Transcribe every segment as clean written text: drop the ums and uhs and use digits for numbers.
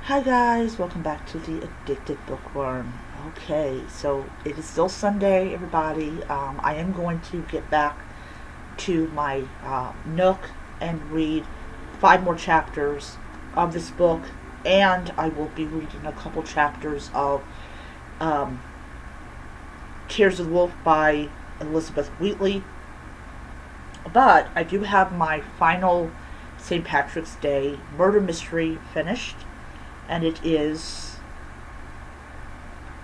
Hi guys, welcome back to the Addicted Bookworm. Okay, so it is still Sunday, everybody. I am going to get back to my Nook and read 5 more chapters of this book, and I will be reading a couple chapters of Tears of the Wolf by Elizabeth Wheatley. But I do have my final St. Patrick's Day murder mystery finished, and it is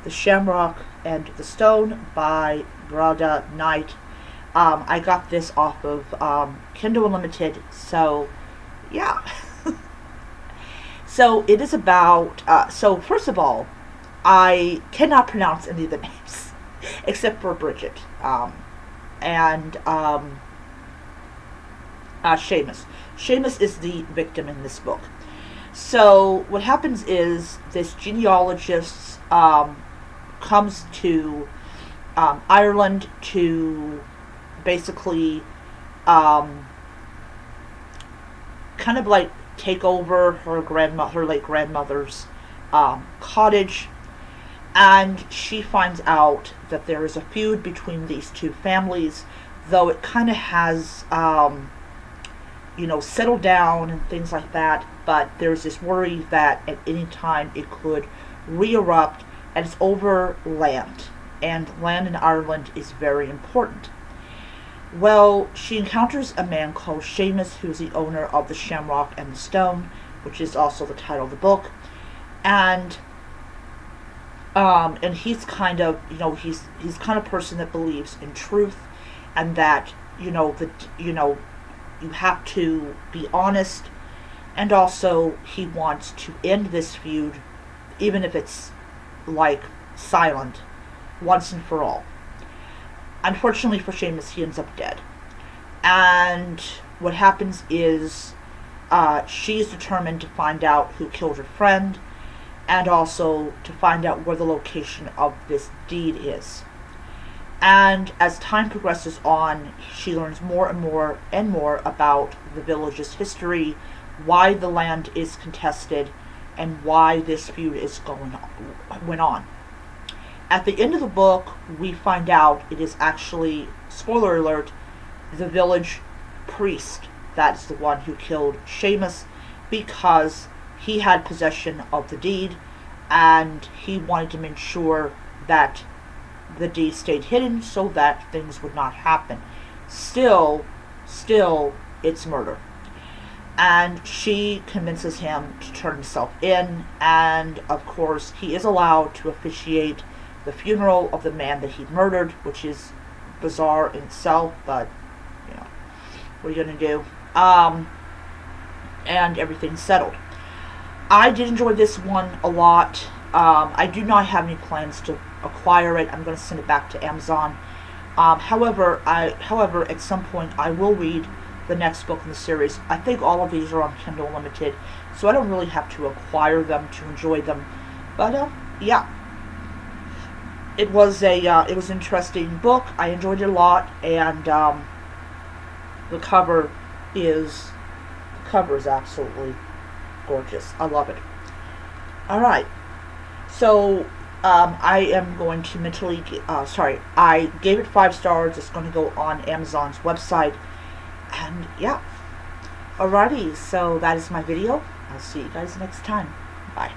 The Shamrock and the Stone by Brandi Knight. I got this off of Kindle Unlimited, so yeah. So it is about, so first of all, I cannot pronounce any of the names, except for Bridget, and Seamus. Seamus is the victim in this book. So what happens is this genealogist comes to Ireland to basically kind of like take over her late grandmother's cottage, and she finds out that there is a feud between these two families, though it kind of has settled down and things like that, but there's this worry that at any time it could re-erupt, and it's over land, and land in Ireland is very important. Well, she encounters a man called Seamus, who's the owner of the Shamrock and the Stone, which is also the title of the book, and he's kind of, he's kind of person that believes in truth, and that you have to be honest, and also he wants to end this feud, even if it's like silent, once and for all. Unfortunately for Seamus, he ends up dead, and what happens is she's determined to find out who killed her friend, and also to find out where the location of this deed is. And as time progresses on, she learns more and more and more about the village's history, why the land is contested, and why this feud went on. At the end of the book, we find out it is actually, spoiler alert, the village priest that is the one who killed Seamus, because he had possession of the deed, and he wanted to make sure that the deed stayed hidden so that things would not happen. Still, it's murder. And she convinces him to turn himself in, and of course he is allowed to officiate the funeral of the man that he murdered, which is bizarre in itself, but what are you gonna do? And everything's settled. I did enjoy this one a lot. I do not have any plans to acquire it. I'm going to send it back to Amazon. However, at some point I will read the next book in the series. I think all of these are on Kindle Unlimited, so I don't really have to acquire them to enjoy them. But yeah, it was an interesting book. I enjoyed it a lot, and the cover is absolutely gorgeous. I love it. All right. So, I am going to I gave it 5 stars. It's going to go on Amazon's website. And yeah. Alrighty, so that is my video. I'll see you guys next time. Bye.